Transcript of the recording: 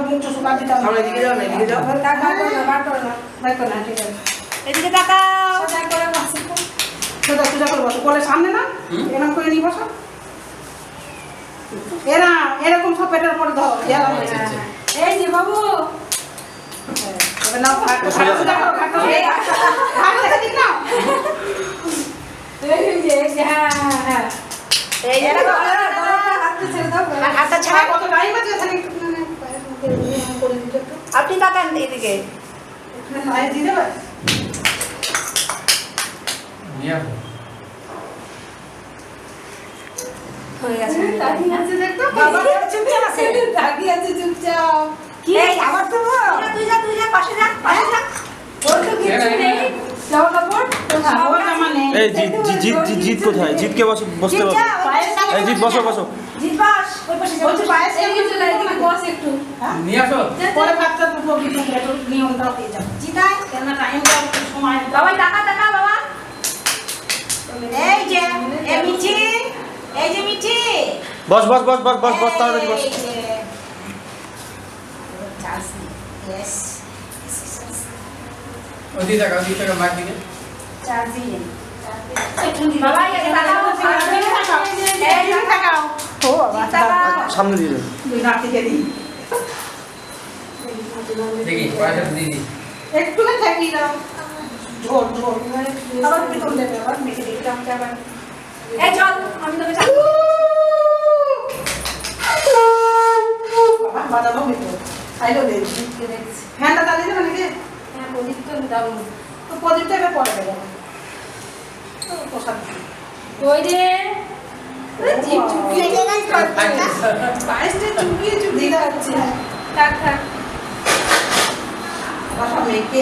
মুখ সুপার দিতাম আমরা এদিকে যাও না, এদিকে যাও। ঠিক আছে এদিকে তাকাও। সোজা করে বসো সোজা করে বসো কোলের সামনে না এরকম করে নিয়ে বসো এরা এরকম সব পেটের উপরে ধরো এই যে বাবু এবার নাও ঘাটটা সোজা করো ঘাটটা ঘাট দেখে দিন না এই যে হ্যাঁ এই এরকম হাতটা ছেড়ে দাও আর হাতটা ছাড়া। কত টাইম আছে এখানে করে দিতে একটু আপনি তাকান এদিকে। পায়ে দিয়ে দেবে নিয়ে আসো। হয়ে গেছে। দাঁড়িয়ে আছে দেখতো বাবা চুপচাপ আছে দাঁড়িয়ে আছে চুপচাপ কি আবার তো তুই যা পাশে যা ওর তো কিছু নেই যাও না পড় ওর জামা নেই এই জিত কোথায়? জিতকে বসতে বলো। এই জিত বসো। জিত বাস ওই পাশে যা। বলছি পায়ে এদিকে চলে এদিকে বস একটু হ্যাঁ নিয়ে আসো। পরে ভাতটা উপকৃত করে একটু নিয়মটাও পেয়ে যাবো জিতাই কেন টাইমটা সময় বাবা টাকা বাবা। এই যে মিঠি এই যে মিঠি বস তাড়াতাড়ি বস। Yes. ওদিকে তাকাও, মার দিকে। চার্জিং। বাবা এই যে তাকাও, এই যে তাকাও ও বাবা সামনে দিয়ে দে। দুই নাতিকে দিই দেখি পয়সা দিয়ে দিই। একটু না থাকি দাও ঝোল আবার পিতল দেবে আবার মেখে দিই চামচা আবার এই চল আমি তোকে চাপ বাবা বাদামও মিতো খাইলো দে ফ্যানটা চালিয়ে দেবে নাকি হ্যাঁ প্রদীপ তো দাও। তো প্রদীপটা এবার পরে দেবো প্রসাদ ওই যে জিপ চুপিয়ে পায়েসটা চুপিয়ে দিতে হচ্ছে থাক বাসা মেখে